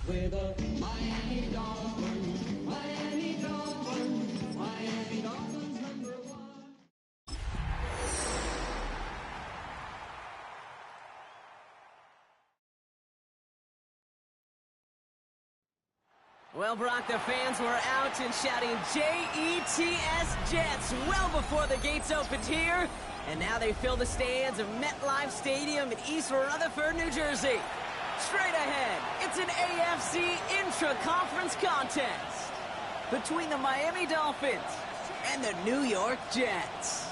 with the Miami Dolphins, Miami Dolphins, Miami Dolphins #1. Well, Brock, the fans were out and shouting J-E-T-S, Jets, well before the gates opened here. And now they fill the stands of MetLife Stadium in East Rutherford, New Jersey. Straight ahead, it's an AFC intra-conference contest between the Miami Dolphins and the New York Jets.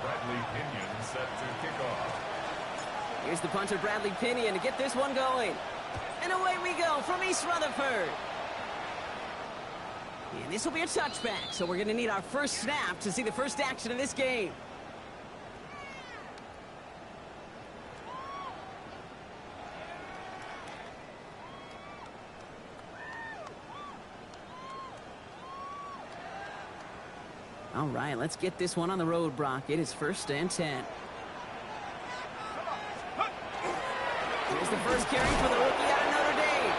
Bradley Pinion set to kick off. Here's the punter, Bradley Pinion, to get this one going. And away we go from East Rutherford. And this will be a touchback, so we're going to need our first snap to see the first action of this game. All right, let's get this one on the road, Brock. It is 1st and 10. Here's the first carry for the rookie out of Notre Dame.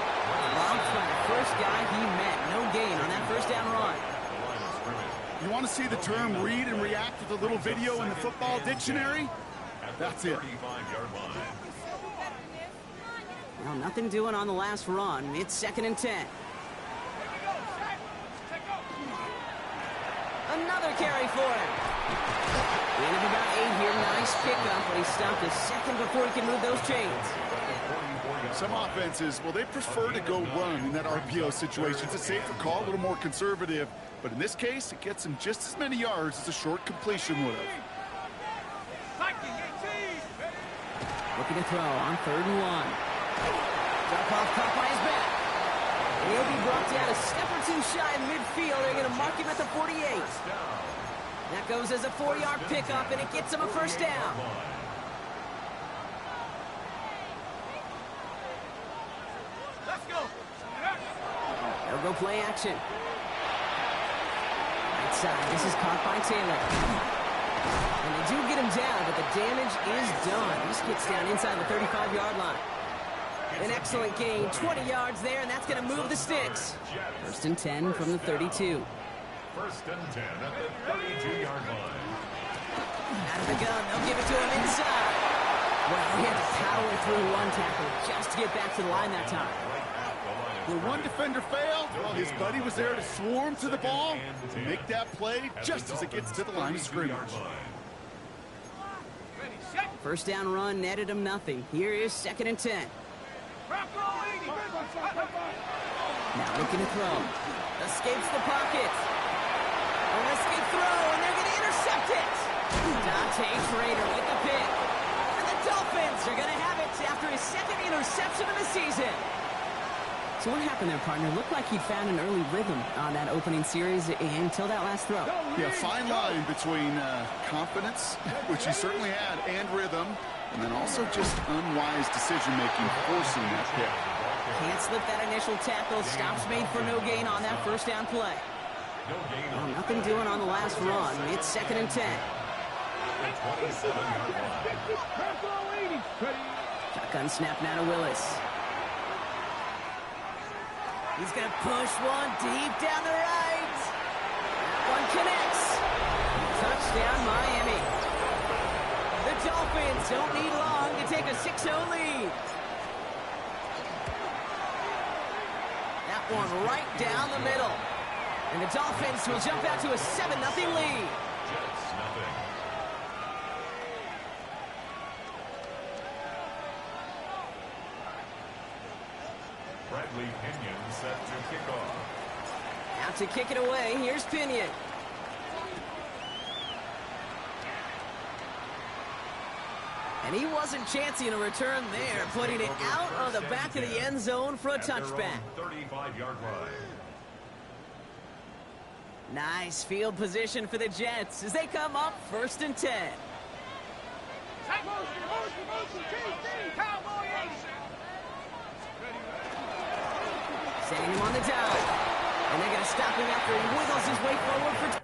Launched by the first guy he met. No gain on that first down run. You want to see the term read and react with a little video in the football dictionary? That's it. Well, nothing doing on the last run. It's 2nd and 10. Another carry for him. Gain of about 8 here. Nice pickup, but he stopped a second before he can move those chains. Some offenses, well, they prefer to go run in that RPO situation. It's a safer call, a little more conservative. But in this case, it gets him just as many yards as a short completion would have. Looking to throw on 3rd and 1. Drop off, caught by his back. He'll be brought down a step or two shy of midfield. They're going to mark him at the 48. That goes as a 4-yard pickup, and it gets him a first down. Let's go. They'll go play action. Right side, this is caught by Taylor. And they do get him down, but the damage is done. This gets down inside the 35-yard line. An excellent gain, 20 yards there, and that's going to move the sticks. 1st and 10 from the 32. 1st and 10 at the 32-yard line. Out of the gun, they'll give it to him inside. Well, he had to power through one tackle just to get back to the line that time. The one defender failed. Well, his buddy was there to swarm to the ball to make that play just as it gets to the line of scrimmage. 1st down run netted him nothing. Here is 2nd and 10. Now looking to throw. Escapes the pocket. An escape throw, and they're going to intercept it. Dante Schrader with the pick. And the Dolphins are going to have it after his 2nd interception of the season. So what happened there, partner? Looked like he'd found an early rhythm on that opening series until that last throw. Yeah, fine line between confidence, which he certainly had, and rhythm, and then also just unwise decision-making, forcing that pick. Can't slip that initial tackle. Stops made for no gain on that first down play. Well, nothing doing on the last run. It's 2nd and 10. Shotgun snap now to Willis. He's going to push one deep down the right. That one connects. Touchdown, Miami. The Dolphins don't need long to take a 6-0 lead. That one right down the middle. And the Dolphins will jump out to a 7-0 lead. Jets, nothing. Bradley Pinion set to kick off. Out to kick it away, here's Pinion. And he wasn't chancing a return there, putting it out of the back of the end zone for a touchback. 35-yard line. Nice field position for the Jets as they come up 1st and 10. Setting him on the dive. And they're going to stop him after he wiggles his way forward for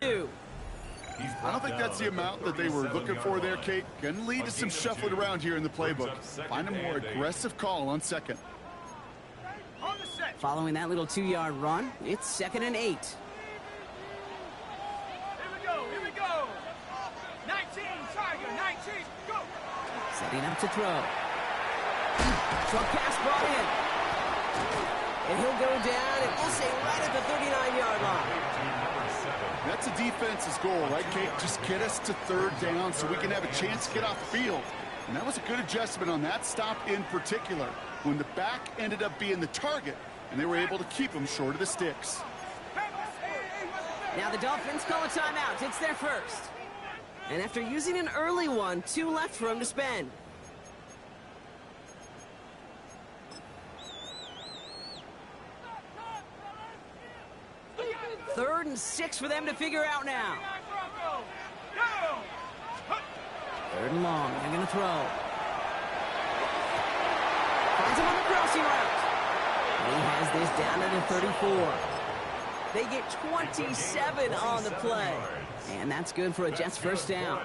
2. I don't think that's the amount that they were looking for there, Kate. Going to lead to some shuffling around here in the playbook. Find a more aggressive call on second. Following that little 2-yard run, it's 2nd and 8. Here we go. 19, Tiger, 19, go. Setting up to throw. Short pass brought in. And he'll go down, and we'll say right at the 39-yard line. That's a defense's goal, right, Kate? Just get us to 3rd down so we can have a chance to get off the field. And that was a good adjustment on that stop in particular, when the back ended up being the target, and they were able to keep him short of the sticks. Now the Dolphins call a timeout. It's their first. And after using an early one, 2 left for him to spend. Third and 6 for them to figure out now. 3rd and long. They're going to throw. Finds him on the crossing route. He has this down to the 34. They get 27 on the play. And that's good for a Jets first down.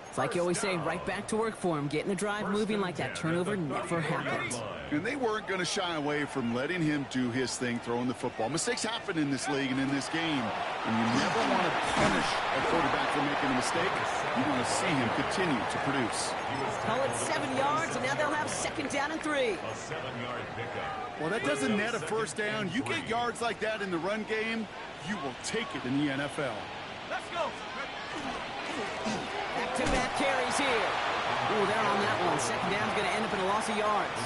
It's like you always say, right back to work for him. Getting the drive moving like that turnover never happened. And they weren't going to shy away from letting him do his thing, throwing the football. Mistakes happen in this league and in this game. And you never want to punish a quarterback for making a mistake. You want to see him continue to produce. Call it 7 yards, and now they'll have 2nd down and 3. A 7-yard pickup. Well, that doesn't net a first down. You get yards like that in the run game, you will take it in the NFL. Let's go. Back-to-back carries here. Ooh, they're on that one. 2nd down's going to end up in a loss of yards.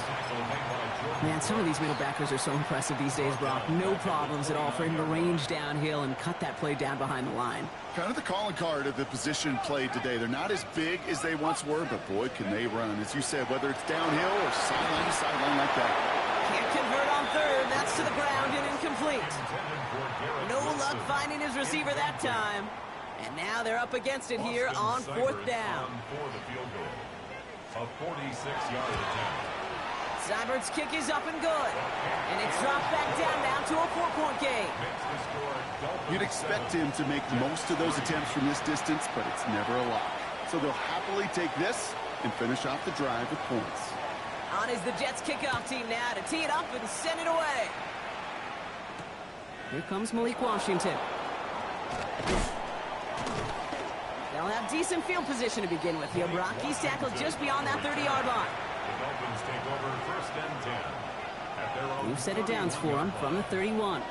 Man, some of these middle backers are so impressive these days, Brock. No problems at all for him to range downhill and cut that play down behind the line. Kind of the calling card of the position played today. They're not as big as they once were, but boy, can they run. As you said, whether it's downhill or sideline to sideline like that. Can't convert on 3rd. That's to the ground and incomplete. No luck finding his receiver that time. And now they're up against it here on 4th down. For the field goal. A 46-yard attempt. Seibert's kick is up and good. And it's dropped back down to a 4-point game. You'd expect him to make most of those attempts from this distance, but it's never a lock. So they'll happily take this and finish off the drive with points. On is the Jets kickoff team now to tee it up and send it away. Here comes Malik Washington. They'll have decent field position to begin with here, Brock. He's tackled just beyond that 30-yard line. The Dolphins take over 1st and 10. At their own We've set it downs for him from the 31.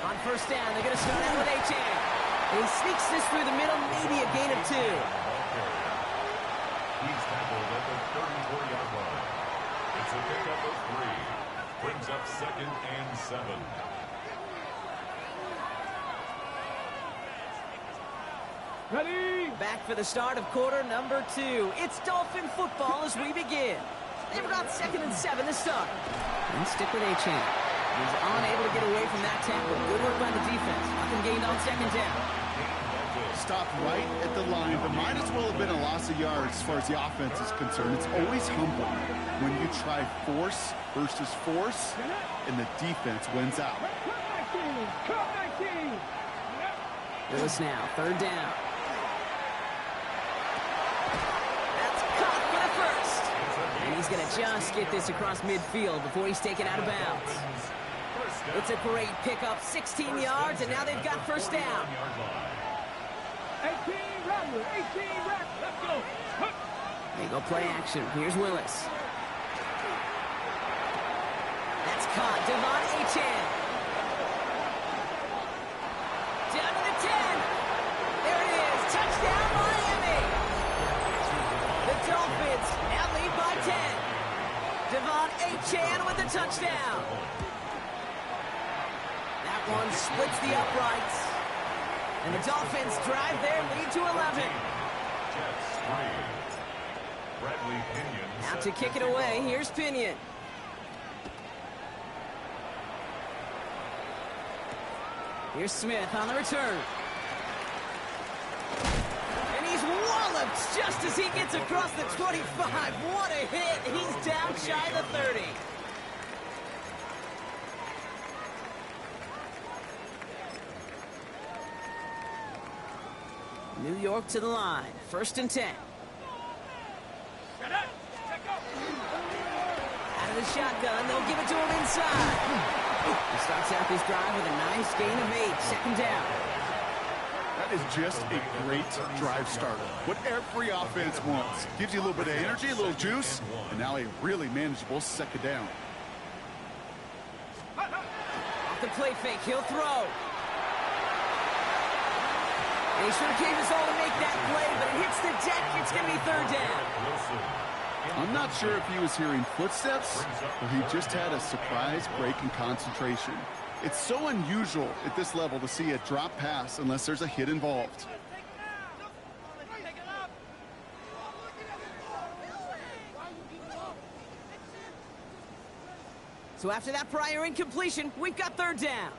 On 1st down, they're going to start out with Achane. He sneaks this through the middle, maybe a gain of 2. He's tackled at the 34-yard line. It's a pickup of 3. Brings up 2nd and 7. Ready? Back for the start of quarter number 2. It's Dolphin football as we begin. They've got 2nd and 7 to start. And stick with Achane. He's unable to get away from that tackle. Good work by the defense. Nothing gained on 2nd down. Stopped right at the line, but might as well have been a loss of yards as far as the offense is concerned. It's always humbling when you try force versus force, and the defense wins out. Willis now, 3rd down. That's caught for the first. And he's going to just get this across midfield before he's taken out of bounds. It's a great pickup, 16 yards, and now they've got 1st down. 18 Rattler, let's go. They go play action. Here's Willis. That's caught. Devon Achane. Down to the 10. There it is. Touchdown, Miami. The Dolphins now lead by 10. Devon Achane with the touchdown. That one splits the uprights. And the Dolphins drive their lead to 11. Jets 3. Bradley Pinion. Now to kick it away, here's Pinion. Here's Smith on the return. And he's walloped just as he gets across the 25. What a hit. He's down shy of the 30. New York to the line. 1st and 10. Out of the shotgun, they'll give it to him inside. He starts out this drive with a nice gain of 8. 2nd down. That is just a great drive starter. What every offense wants. Gives you a little bit of energy, a little juice, and now a really manageable 2nd down. Off the play fake, he'll throw. They should have gave us all to make that play, but it hits the deck. It's going to be 3rd down. I'm not sure if he was hearing footsteps or he just had a surprise break in concentration. It's so unusual at this level to see a drop pass unless there's a hit involved. So after that prior incompletion, we've got 3rd down.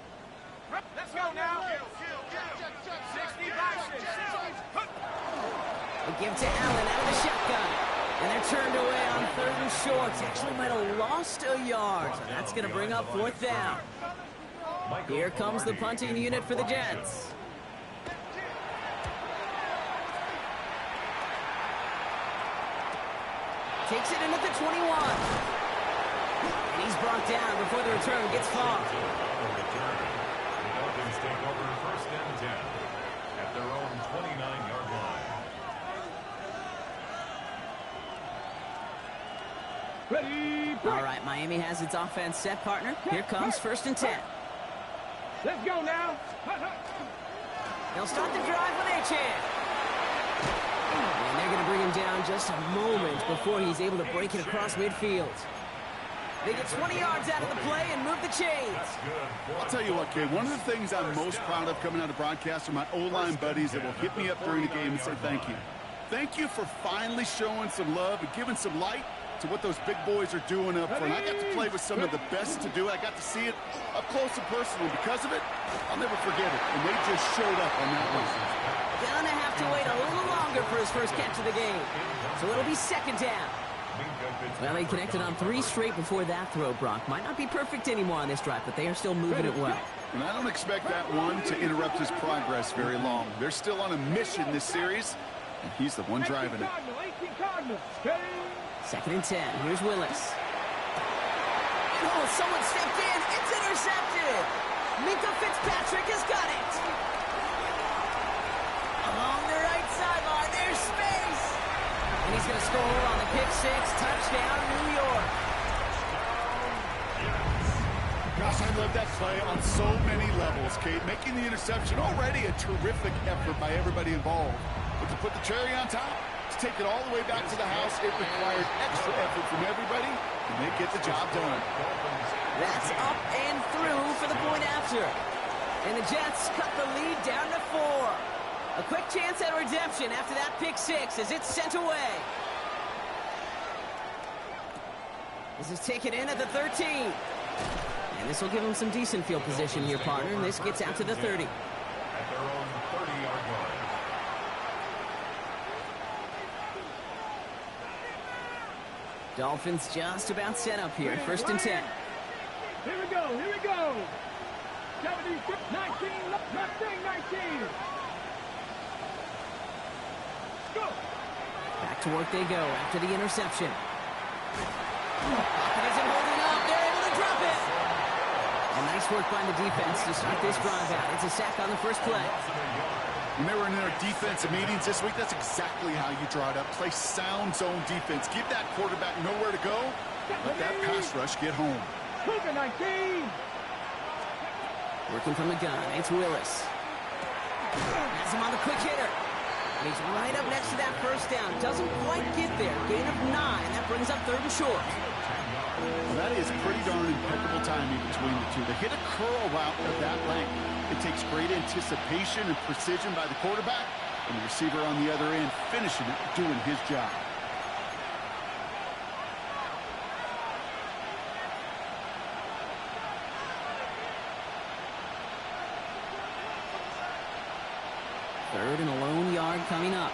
Let's go now. 60 boxes. They give to Allen out of the shotgun. And they're turned away on 3rd and short. Actually might have lost a yard. So that's going to bring up 4th down. Here comes the punting unit for the Jets. Takes it in at the 21. And he's brought down before the return gets far. The Dolphins take over 1st and 10 at their own 29-yard line. Ready, All right, Miami has its offense set, partner. Here comes 1st and 10. let's go now. They'll start the drive with a chance. And they're going to bring him down just a moment before he's able to break it across midfield. They get 20 yards out of the play and move the chains. I'll tell you what, kid, one of the things I'm most proud of coming out of broadcast are my O-line buddies that will hit me up during the game and say thank you. Thank you for finally showing some love and giving some light to what those big boys are doing up front. I got to play with some of the best to do it. I got to see it up close and personal. Because of it, I'll never forget it. And they just showed up on that one. Gonna have to wait a little longer for his first catch of the game. So it'll be 2nd down. Well, he connected on 3 straight before that throw, Brock. Might not be perfect anymore on this drive, but they are still moving it well. And I don't expect that one to interrupt his progress very long. They're still on a mission this series, and he's the one driving it. 2nd and 10. Here's Willis. Oh, someone stepped in. It's intercepted. Minka Fitzpatrick has got it. Along the right sideline, there's space. And he's going to score on the pick 6. Touchdown, New York. Gosh, I love that play on so many levels, Kate. Making the interception already a terrific effort by everybody involved. But to put the cherry on top, to take it all the way back to the house, it required extra effort from everybody, and they get the job done. That's up and through for the point after. And the Jets cut the lead down to 4. A quick chance at redemption after that pick 6 as it's sent away. This is taken in at the 13. And this will give them some decent field position here, partner. And this gets out to the 30. At their own 30-yard line. Dolphins just about set up here. 1st and 10. Here we go, here we go. 76, 19, left thing, 19. Go. Back to work they go after the interception. Pocket isn't holding up. They're able to drop it. And nice work by the defense to start this drive out. It's a sack on the first play. When they were in their defensive meetings this week, that's exactly how you draw it up. Play sound zone defense. Give that quarterback nowhere to go. Let that pass rush get home. Cougar 19. Working from the gun, it's Willis. Has him on the quick hitter. And he's right up next to that first down. Doesn't quite get there. Gain of 9. That brings up 3rd and short. Well, that is pretty darn impeccable timing between the two. They hit a curl route of that length. It takes great anticipation and precision by the quarterback, and the receiver on the other end finishing it, doing his job. Third and a lone yard coming up.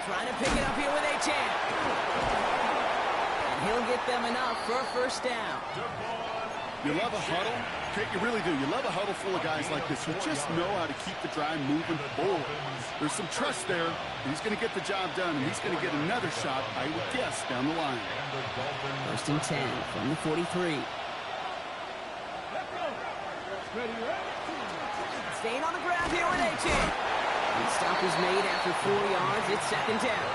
Trying to pick it up here with a chance. And he'll get them enough for a first down. You love a huddle? Okay, you really do. You love a huddle full of guys like this who just know how to keep the drive moving forward. There's some trust there, and he's going to get the job done, and he's going to get another shot, I would guess, down the line. First and 10 from the 43. Staying on the ground here with Achan. The stop is made after 4 yards. It's second down.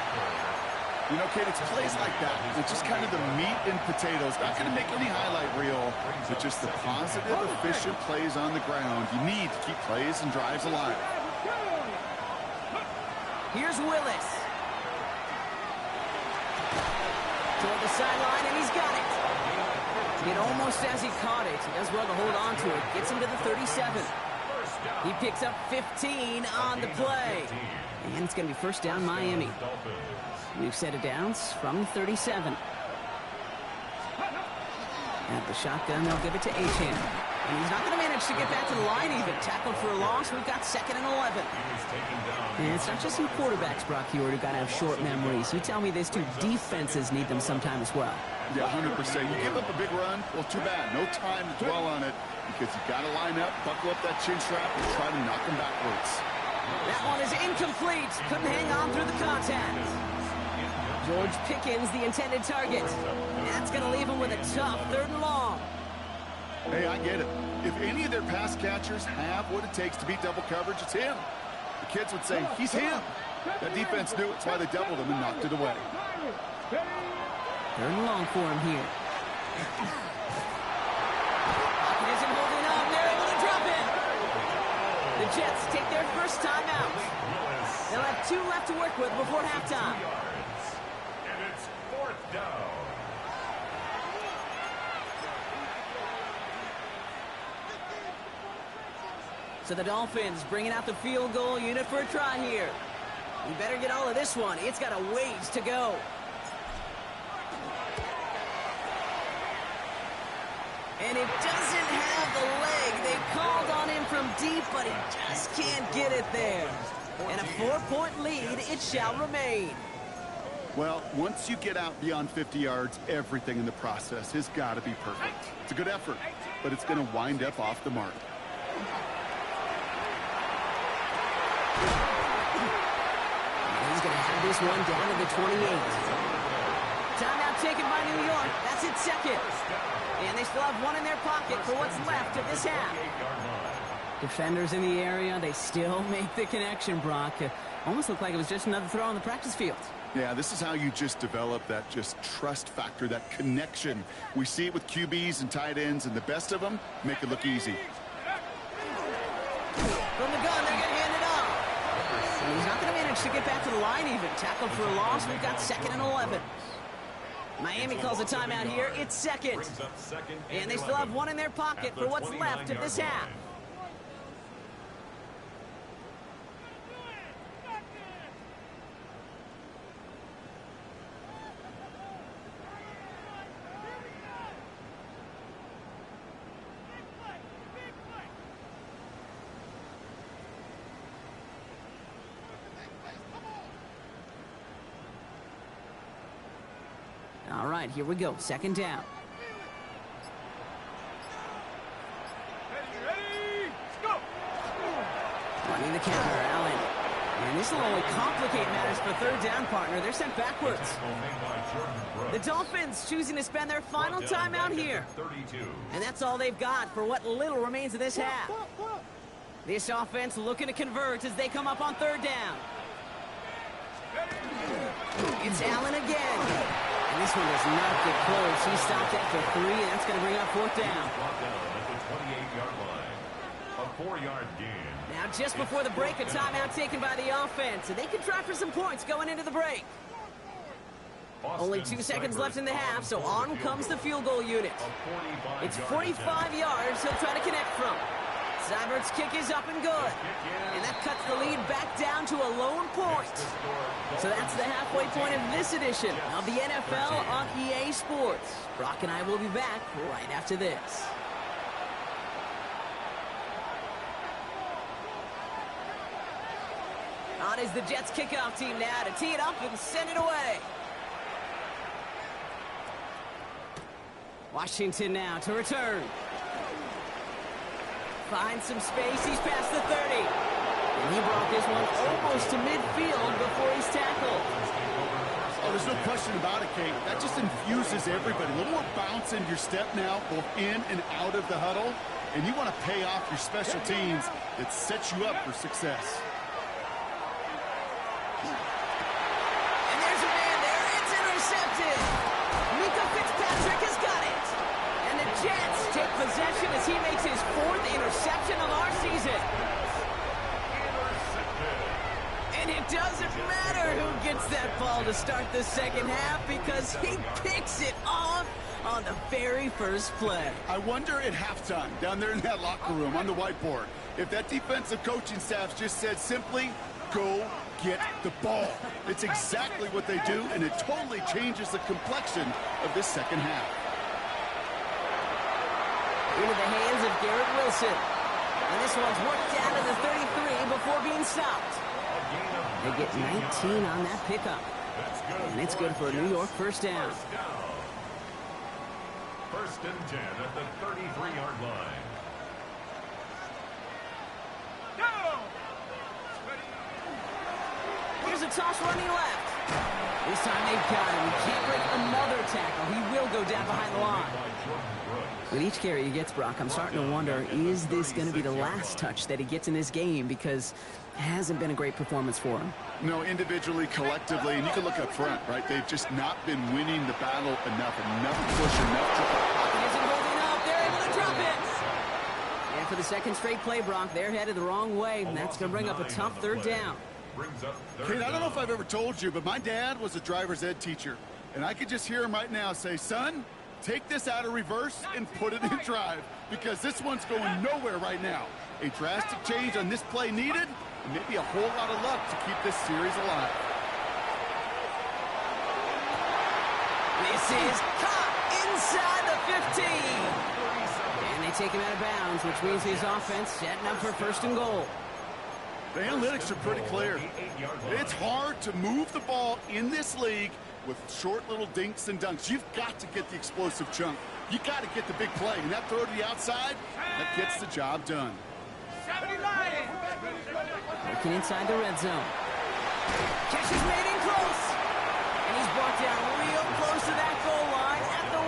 You know, Kate, it's plays like that. It's just kind of the meat and potatoes. Not going to make any highlight reel, but just the positive, efficient plays on the ground. You need to keep plays and drives alive. Here's Willis. Toward the sideline, and he's got it. It almost as he caught it. He does well to hold on to it. Gets him to the 37. He picks up 15 on the play. And it's going to be first down Miami. New set of downs from the 37. At the shotgun, they'll give it to Achan. And he's not going to manage to get back to the line even. Tackled for a loss. We've got second and 11. And it's not just some quarterbacks, Brock Hewitt, who got to have short memories. You tell me these two defenses need them sometime as well. Yeah, 100%. You give up a big run, well, too bad. No time to dwell on it because you got to line up, buckle up that chin strap, and try to knock them backwards. That one is incomplete. Couldn't hang on through the contact. George Pickens, the intended target. That's going to leave him with a tough third and long. Hey, I get it. If any of their pass catchers have what it takes to beat double coverage, it's him. The kids would say, he's him. That defense knew it. That's why they doubled him and knocked it away. Third and long for him here. Pocket isn't holding up. They're able to drop it. The Jets take their first time out. They'll have 2 left to work with before halftime. And it's fourth down. So the Dolphins bringing out the field goal unit for a try here. You better get all of this one. It's got a ways to go. And it doesn't have the leg. They called on him from deep, but he just can't get it there. And a 4-point lead, it shall remain. Well, once you get out beyond 50 yards, everything in the process has got to be perfect. It's a good effort, but it's going to wind up off the mark. He's going to have this one down to the 28. Timeout taken by New York. That's its second. And they still have one in their pocket for what's left of this half. Defenders in the area, they still make the connection, Brock. Almost looked like it was just another throw on the practice field. Yeah, this is how you just develop that just trust factor, that connection. We see it with QBs and tight ends, and the best of them make it look easy. From the gun, they're going to hand it off. And he's not going to manage to get back to the line even. Tackled for a loss. We've got second and 11. Miami calls a timeout here. It's second. And they still have one in their pocket for what's left of this half. All right, here we go. Second down. Running the counter, Allen. And this will only complicate matters for third down, partner. They're sent backwards. The Dolphins choosing to spend their final timeout here. And that's all they've got for what little remains of this half. This offense looking to convert as they come up on third down. It's Allen again. And this one does not get close. He stopped after 3, and that's going to bring up fourth down. At the 28-yard line. A 4-yard gain. Now, just before the break, a timeout taken by the offense. And they can try for some points going into the break. Only 2 seconds left in the half, so on comes the field goal unit. It's 45 yards he'll try to connect from. Seibert's kick is up and good. And that cuts the lead back down to a lone point. So that's the halfway point of this edition of the NFL on EA Sports. Brock and I will be back right after this. On is the Jets kickoff team now to tee it up and send it away. Washington now to return. Finds some space. He's past the 30. And he brought this one almost to midfield before he's tackled. Oh, there's no question about it, Kate. That just infuses everybody. A little more bounce in your step now, both in and out of the huddle. And you want to pay off your special teams that sets you up for success. And there's a man there. It's intercepted. Mika Fitzpatrick has got it. And the Jets take possession as he makes his 4th interception of our season. And it doesn't matter who gets that ball to start the second half because he picks it off on the very first play. I wonder at halftime, down there in that locker room on the whiteboard, if that defensive coaching staff just said simply, go get the ball. It's exactly what they do, and it totally changes the complexion of this second half. Into the hands of Garrett Wilson. And this one's worked down to the 33 before being stopped. They get 19 on that pickup. And it's good for a New York first down. First and 10 at the 33-yard line. Here's a toss running left. This time they've got him. He can't break another tackle. He will go down behind the line. With each carry he gets, Brock, I'm starting to wonder, is this going to be the last touch that he gets in this game? Because it hasn't been a great performance for him. No, individually, collectively, and you can look up front, right? They've just not been winning the battle enough push, enough drive. He isn't holding up. They're able to drop it. And for the second straight play, Brock, they're headed the wrong way, and that's going to bring up a tough third down. Kate, I don't know if I've ever told you, but my dad was a driver's ed teacher, and I could just hear him right now say, son, take this out of reverse and put it in drive, because this one's going nowhere right now. A drastic change on this play needed, and maybe a whole lot of luck to keep this series alive. This is caught inside the 15. And they take him out of bounds, which means his offense setting up for first and goal. The analytics are pretty clear. It's hard to move the ball in this league with short little dinks and dunks. You've got to get the explosive chunk. You got to get the big play. And that throw to the outside, that gets the job done. Working inside the red zone. Catch is made in close. And he's brought down real close to that goal line at the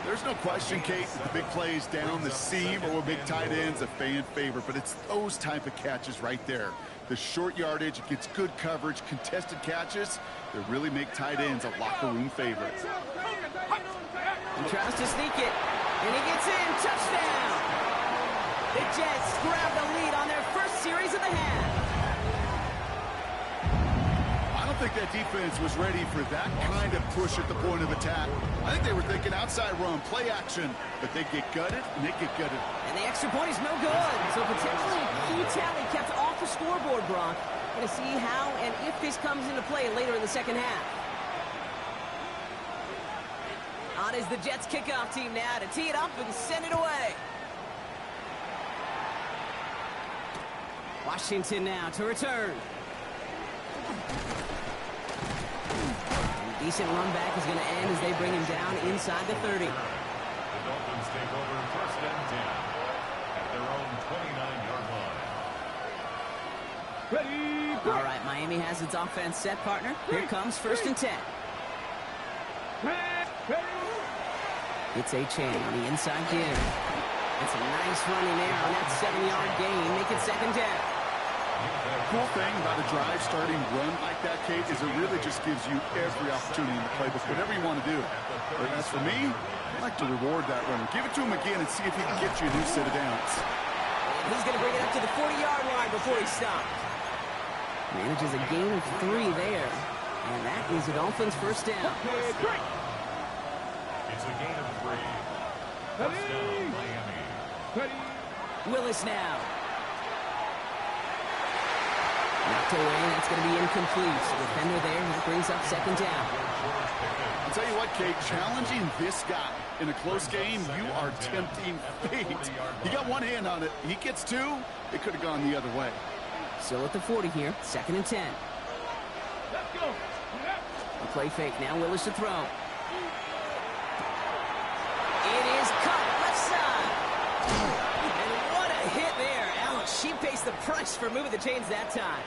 1. There's no question, Kate, that the big plays down the seam or with big tight ends a fan favorite, but it's those type of catches right there. The short yardage, it gets good coverage, contested catches that really make tight ends a locker room favorite. He tries to sneak it, and he gets in. Touchdown! The Jets grab the lead on their first series of the half. I don't think that defense was ready for that kind of push at the point of attack. I think they were thinking outside run, play action, but they get gutted, and they get gutted. And the extra point is no good. So potentially a key tally kept off the scoreboard, Brock. Going to see how and if this comes into play later in the second half. On is the Jets kickoff team now to tee it up and send it away. Washington now to return. Decent run back is going to end as they bring him down inside the 30. The Dolphins take over first and 10 at their own 29-yard line. All right, Miami has its offense set, partner. Here comes first and 10. It's a chain on the inside give. It's a nice running there on that 7-yard gain. Make it second down. The cool thing about a drive starting run like that, Kate, is it really just gives you every opportunity in the playbook, whatever you want to do. But as for me, I like to reward that runner. Give it to him again and see if he can get you a new set of downs. He's going to bring it up to the 40-yard line before he stops. Manages a gain of 3 there. And that is the Dolphins' first down. It's a gain of 3. First down, Miami. Willis now. Knocked away, that's going to be incomplete. Defender there, that brings up second down. I'll tell you what, Kate, challenging this guy in a close game, you are tempting fate. He got one hand on it. He gets 2, it could have gone the other way. Still at the 40 here, second and 10. Let's go. The play fake, now Willis to throw. It is cut left side. she pays the price for moving the chains that time.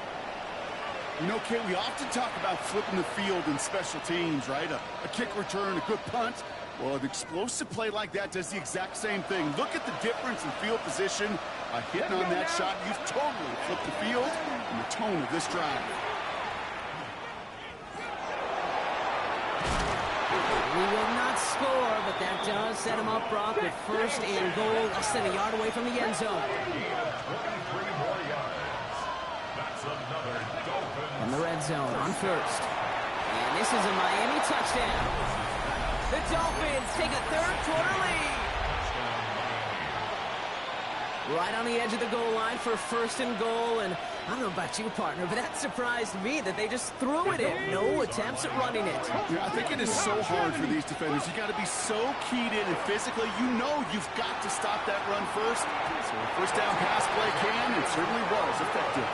You know, Kate, we often talk about flipping the field in special teams, right? A kick return, a good punt. Well, an explosive play like that does the exact same thing. Look at the difference in field position. By hitting on that shot, you've totally flipped the field and the tone of this drive. We will not score, but that does set him up, Brock, with first and goal, less than a yard away from the end zone. 23 more yards. That's another Dolphins. From the red zone on first. And this is a Miami touchdown. The Dolphins take a third-quarter lead. Right on the edge of the goal line for first and goal, and I don't know about you, partner, but that surprised me that they just threw it in. No attempts at running it. Yeah, I think it is so hard for these defenders. You got to be so keyed in and physically, you know you've got to stop that run first. So a first down pass play can, and certainly was effective.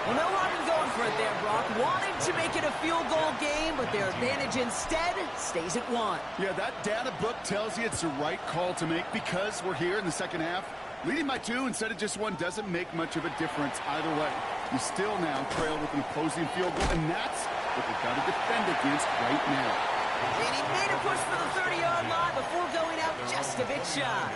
Well, no harm in going for it there, Brock. Wanted to make it a field goal game, but their advantage instead stays at 1. Yeah, that data book tells you it's the right call to make because we're here in the second half. Leading by 2 instead of just 1 doesn't make much of a difference either way. You still now trail with an opposing field goal, and that's what they've got to defend against right now. And he made a push for the 30-yard line before going out just a bit shy.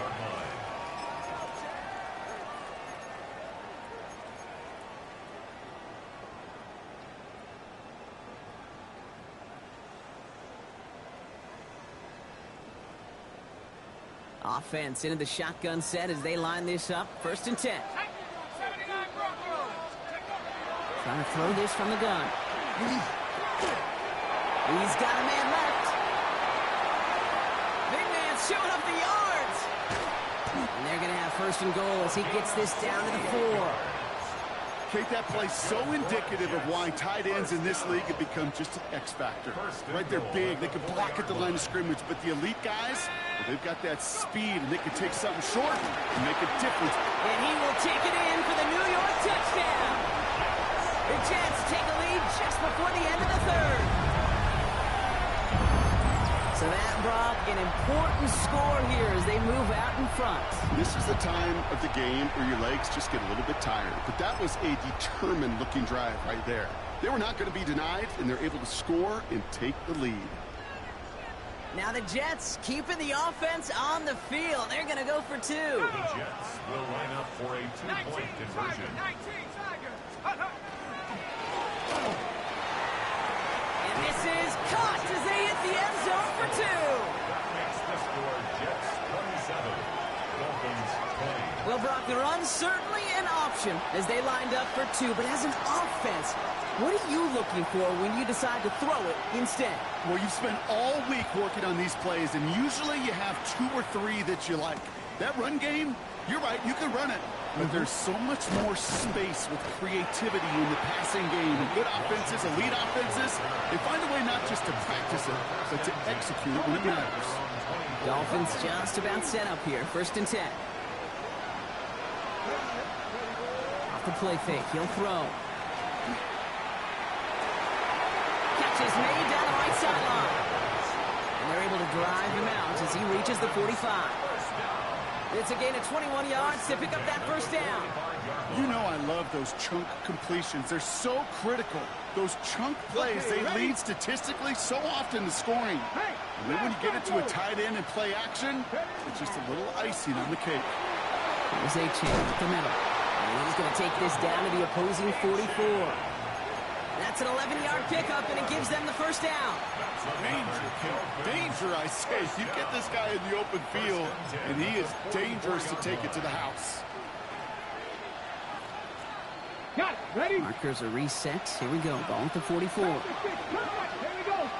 Offense into the shotgun set as they line this up. First and 10. Trying to throw this from the gun. He's got a man left. Big man showing up the yards. And they're going to have first and goal as he gets this down to the 4. Kate, that play's so indicative of why tight ends in this league have become just an X factor. Right, they're big, they can block at the line of scrimmage, but the elite guys, well, they've got that speed, and they can take something short and make a difference. And he will take it in for the New York touchdown. The Jets take a lead just before the end of the third. So that, Brock, an important score here as they move out in front. This is the time of the game where your legs just get a little bit tired. But that was a determined-looking drive right there. They were not going to be denied, and they're able to score and take the lead. Now the Jets keeping the offense on the field. They're going to go for 2. The Jets will line up for a 2-point conversion. And this is caught as they hit the end zone for 2. That makes the score Jets 27, Dolphins 20. Well, Brock, the run's certainly an option as they lined up for 2. But as an offense, what are you looking for when you decide to throw it instead? Well, you've spent all week working on these plays, and usually you have 2 or 3 that you like. That run game, you're right, you can run it. But there's so much more space with creativity in the passing game. And good offenses, elite offenses, they find a way not just to practice it, but to execute it when it matters. Dolphins just about set up here. First and 10. Off the play fake, he'll throw. Catch is made down the right sideline. And they're able to drive him out as he reaches the 45. It's a gain of 21 yards to pick up that first down. You know I love those chunk completions. They're so critical. Those chunk plays, they lead statistically so often to scoring. And then when you get it to a tight end and play action, it's just a little icing on the cake. Here's a change at the middle. And he's going to take this down to the opposing 44. That's an 11-yard pickup, and it gives them the first down. Danger, Kate. Danger, I say. You get this guy in the open field, and he is dangerous to take it to the house. Got it. Ready? Markers are reset. Here we go. Ball at the 44. Here we go.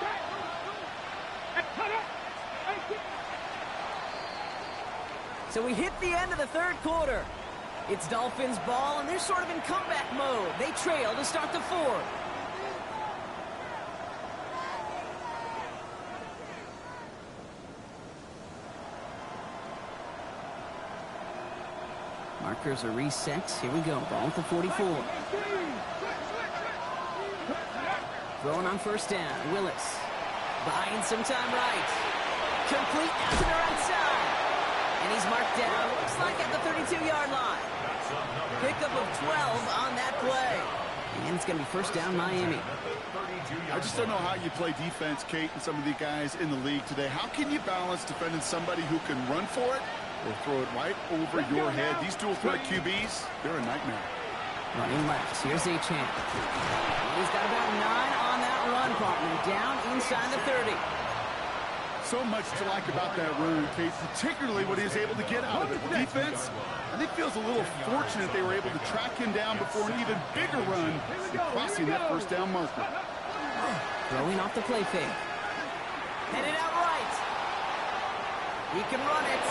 So we hit the end of the third quarter. It's Dolphins ball, and they're sort of in comeback mode. They trail to start the fourth. Markers are reset. Here we go. Ball at the 44. Throwing on first down. Willis buying some time right. Complete out to the right side. And he's marked down, looks like at the 32-yard line. That's Pickup of 12 on that play. And it's going to be first down Miami. I just don't know how you play defense, Kate, and some of the guys in the league today. How can you balance defending somebody who can run for it or throw it right over your head? These dual threat QBs, they're a nightmare. Running left. Here's Achane. He's got about 9 on that run, partner. Down inside the 30. So much to like about that run, Kate, particularly what he was able to get out of it. The defense, I think, feels a little fortunate they were able to track him down before an even bigger run and crossing that first down marker. Throwing off the play fake. Headed out right. He can run it.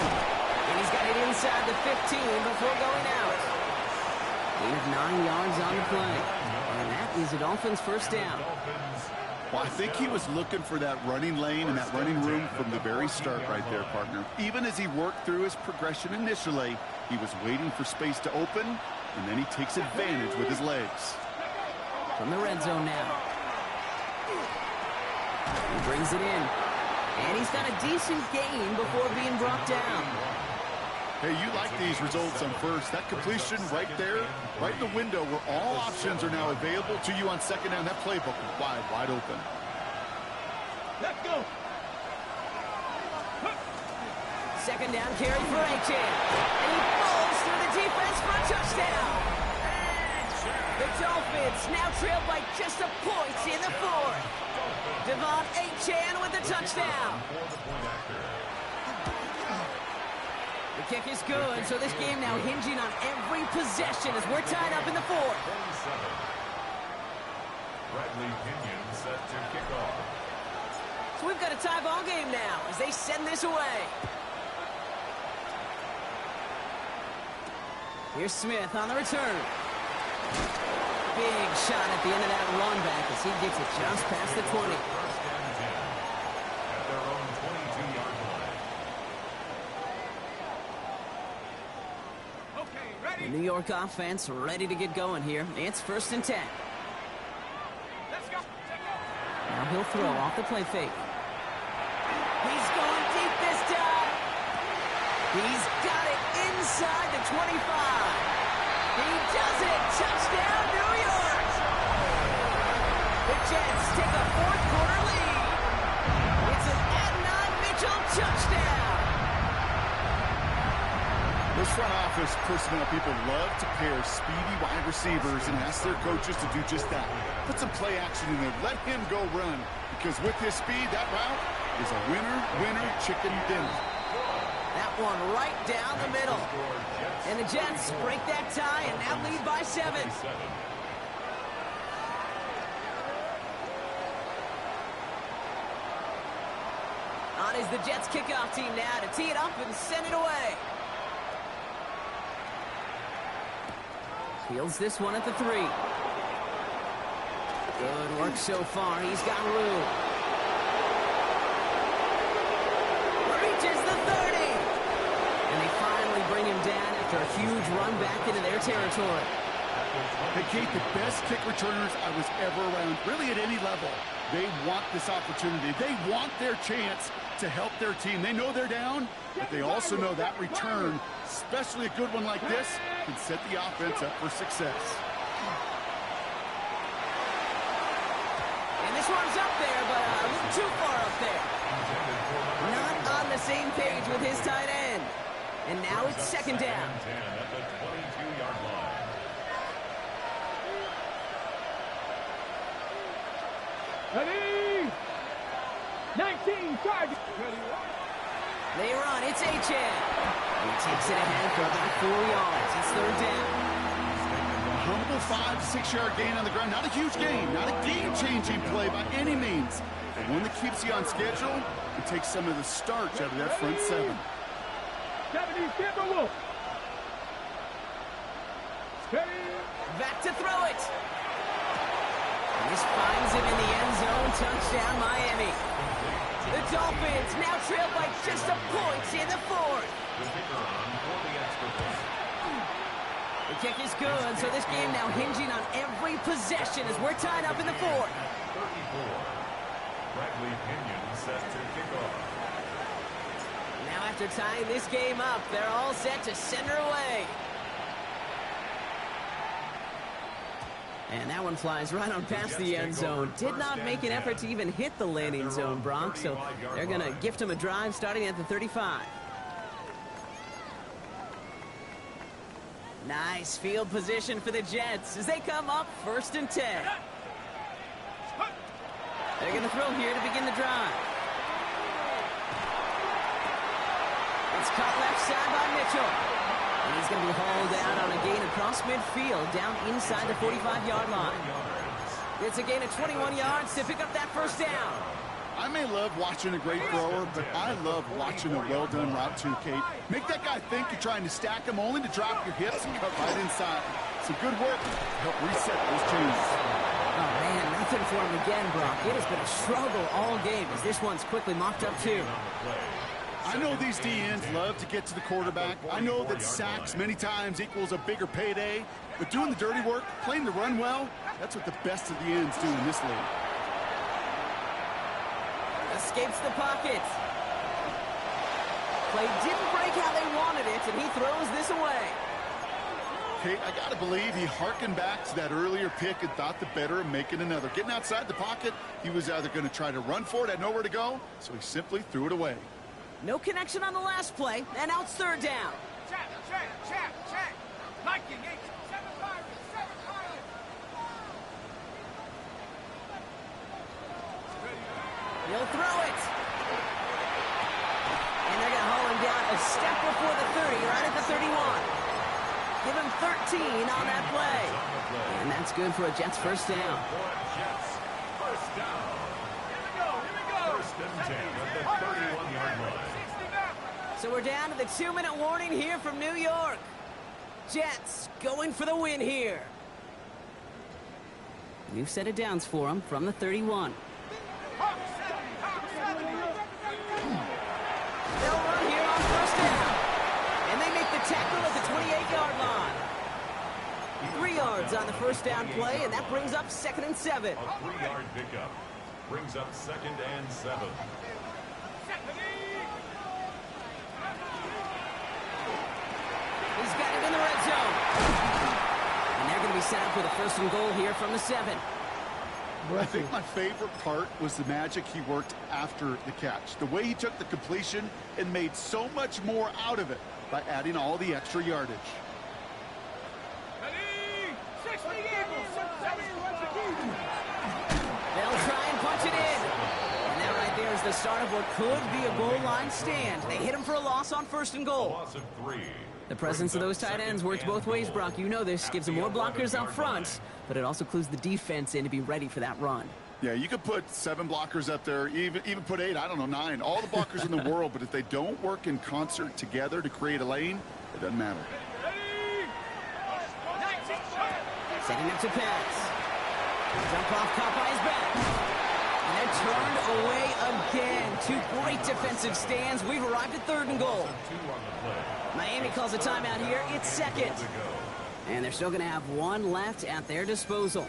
And he's got it inside the 15 before going out. Gain of 9 yards on the play. And that is a Dolphins first down. Well, I think he was looking for that running lane and that running room from the very start right there, partner. Even as he worked through his progression initially, he was waiting for space to open, and then he takes advantage with his legs. From the red zone now. He brings it in. And he's got a decent gain before being brought down. Hey, you like these results on first. That completion right there, right in the window where all options are now available to you on second down. That playbook is wide open. Let's go. Second down carry for Achane. And he falls through the defense for a touchdown. The Dolphins now trail by just a point in the fourth. Devon Achane with the touchdown. The kick is good, so this game now hinging on every possession as we're tied up in the fourth. Bradley Pinion set to kick off. So we've got a tie ball game now as they send this away. Here's Smith on the return. Big shot at the end of that run back as he gets it just past the 20. First and 10 at their own 22-yard line. The New York offense ready to get going here. It's first and 10. Now he'll throw off the play fake. He's going deep this time. He's got it inside the 25. He does it. Touchdown, New York. The Jets take a fourth-quarter lead. It's an Adnan Mitchell touchdown. Those front office personnel people love to pair speedy wide receivers and ask their coaches to do just that. Put some play action in there. Let him go run. Because with his speed, that route is a winner, chicken dinner. That one right down the middle. And the Jets break that tie and now lead by 7. On is the Jets kickoff team now to tee it up and send it away. Fields this one at the 3. Good work so far. He's got room. Reaches the 30. And they finally bring him down after a huge run back into their territory. Hey, Kate, the best kick returners I was ever around, really at any level, they want this opportunity. They want their chance to help their team. They know they're down, but they also know that return, especially a good one like this, can set the offense up for success. And this one's up there, but a little too far up there. Not on the same page with his tight end. And now it's second down. At the 22-yard line. Ready? 19 targets. They run. It's Achane. He takes it ahead for about 4 yards. It's third down. A humble 5-6-yard gain on the ground. Not a huge gain. Not a game-changing play by any means. But one that keeps you on schedule and takes some of the starch out of that front 7. 70 Timberwolves. Steady. Back to throw it. And this finds him in the end zone. Touchdown, Miami. The Dolphins now trail by just a point in the fourth. The kicker on for the extra point. The kick is good, so this game now hinging on every possession as we're tied up in the fourth. 34. Bradley Pinion set to kick off. Now after tying this game up, they're all set to send her away. And that one flies right on past the end zone. Did not make an effort to even hit the landing zone, Brock, so they're going to gift him a drive starting at the 35. Nice field position for the Jets as they come up 1st and 10. They're going to throw here to begin the drive. It's caught left side by Mitchell. And he's going to be hauled out on a gain across midfield down inside the 45-yard line. It's a gain of 21 yards to pick up that first down. I may love watching a great thrower, but I love watching a well-done route too, Kate. Make that guy think you're trying to stack him only to drop your hips and cut right inside. Some good work to help reset those chains. Oh, man, nothing for him again, Brock. It has been a struggle all game as this one's quickly mopped up, too. I know these DNs love to get to the quarterback. I know that sacks many times equals a bigger payday, but doing the dirty work, playing the run well, that's what the best of the ends do in this league. Escapes the pocket. Play didn't break how they wanted it, and he throws this away. Kate, I got to believe he hearkened back to that earlier pick and thought the better of making another. Getting outside the pocket, he was either going to try to run for it, had nowhere to go, so he simply threw it away. No connection on the last play, and now it's 3rd down. Check. Viking 8, 7 Pirates, 7 Pirates. He'll throw it. And they're going to haul him down a step before the 30, right at the 31. Give him 13 on that play. And that's good for a Jets first down. Jets first down. Here we go. 1st and 10 at the 31-yard line. So we're down to the 2-minute warning here from New York. Jets going for the win here. New set of downs for them from the 31. They'll run here on 1st down. And they make the tackle at the 28-yard line. 3 yards on the 1st down play, and that brings up 2nd and 7. A 3-yard pickup brings up 2nd and 7. He's got it in the red zone. And they're going to be set up with a 1st and goal here from the 7. I think my favorite part was the magic he worked after the catch. The way he took the completion and made so much more out of it by adding all the extra yardage. They'll try and punch it in. And that right there is the start of what could be a goal line stand. They hit him for a loss on 1st and goal. Loss of 3. The presence of those tight ends works both ways, Brock. You know this. Gives them more blockers up front, but it also clues the defense in to be ready for that run. Yeah, you could put 7 blockers up there, even put 8, I don't know, 9. All the blockers in the world, but if they don't work in concert together to create a lane, it doesn't matter. Setting up to pass. Jump off, caught by his back. And they're turned away again. 2 great defensive stands. We've arrived at 3rd and goal. Miami calls a timeout here. It's 2nd. And they're still going to have 1 left at their disposal.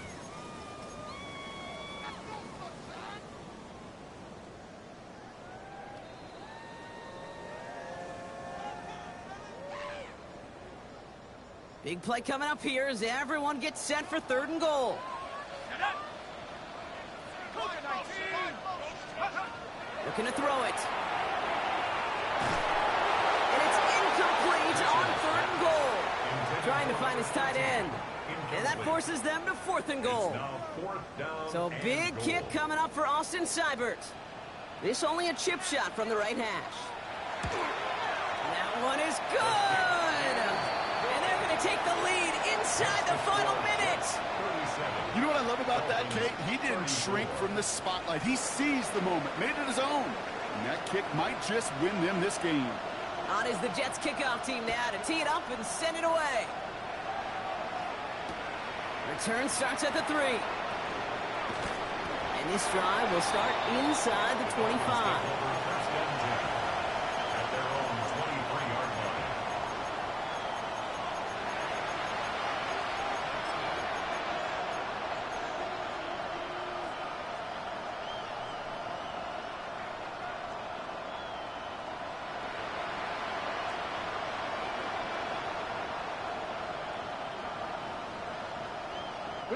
Big play coming up here as everyone gets set for 3rd and goal. Looking to throw it. And it's incomplete on 3rd and goal. Trying to find his tight end. And that forces them to 4th and goal. So big kick coming up for Austin Seibert. This only a chip shot from the right hash. That one is good. And they're going to take the lead inside the final minute. You know what I love about that, Kate? He didn't shrink from the spotlight. He seized the moment, made it his own. And that kick might just win them this game. On is the Jets kickoff team now to tee it up and send it away. Return starts at the 3. And this drive will start inside the 25.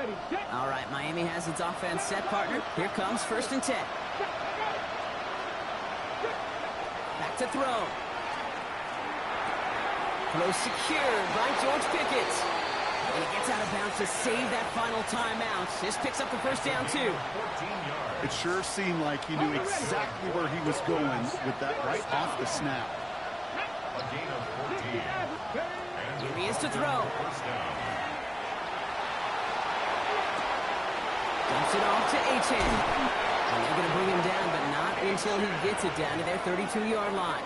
Ready, set. All right, Miami has its offense set, partner. Here comes 1st and 10. Back to throw. Throw secured by George Pickett. And he gets out of bounds to save that final timeout. This picks up the first down, too. It sure seemed like he knew exactly where he was going with that right off the snap. A gain of 14. Here he is to throw. Dumps it off to Achane. And they're going to bring him down, but not until he gets it down to their 32-yard line.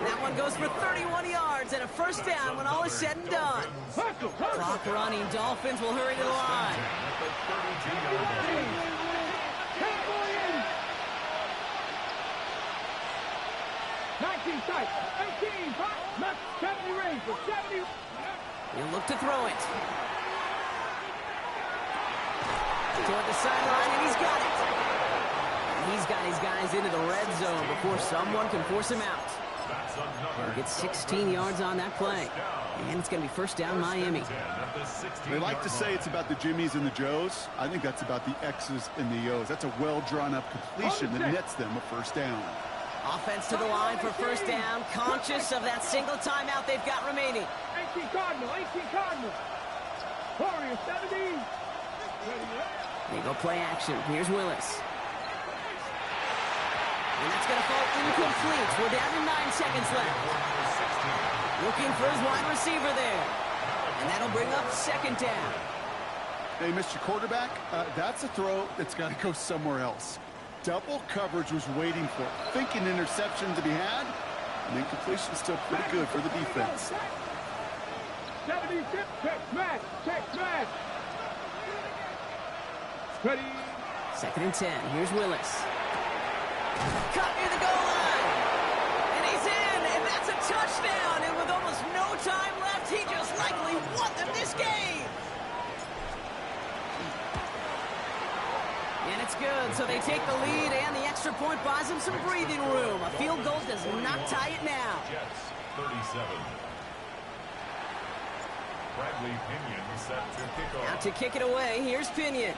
That one goes for 31 yards and a first down when all is said and done. Clock running. Dolphins will hurry to the line. 19 tight, 18, not 70 range for 70. He'll look to throw it. Toward the sideline, and he's got it. And he's got his guys into the red zone before someone can force him out. He'll get 16 yards on that play. And it's going to be first down, Miami. They like to say it's about the Jimmies and the Joes. I think that's about the X's and the O's. That's a well-drawn-up completion that nets them a first down. Offense to the line for first down, conscious of that single timeout they've got remaining. 18 Cardinal, 18 Cardinal. Warrior 70. They go play action. Here's Willis. And that's going to fall incomplete. We're down to 9 seconds left. Looking for his wide receiver there. And that'll bring up second down. Hey, Mr. Quarterback, that's a throw that's got to go somewhere else. Double coverage was waiting for it. Thinking interception to be had. And incompletion still pretty good for the defense. 76, check smash, check smash. Ready. Second and 10. Here's Willis. Cut near the goal line. And he's in, and that's a touchdown. And with almost no time left, he just likely won them this game. And it's good, so they take the lead, and the extra point buys them some breathing room. A field goal does not tie it now. Jets, 37. Bradley Pinion set to kick off. Out to kick it away, here's Pinion.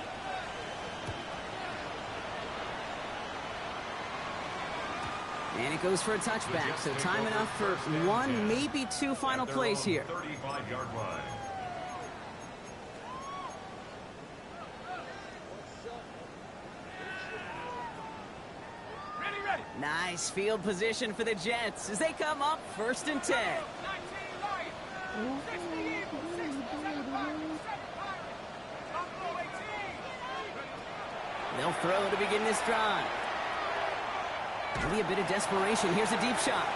And it goes for a touchback, so time enough for one, maybe two final plays here. 35-yard line. Ready. Nice field position for the Jets as they come up first and 10. They'll throw to begin this drive. Maybe a bit of desperation. Here's a deep shot.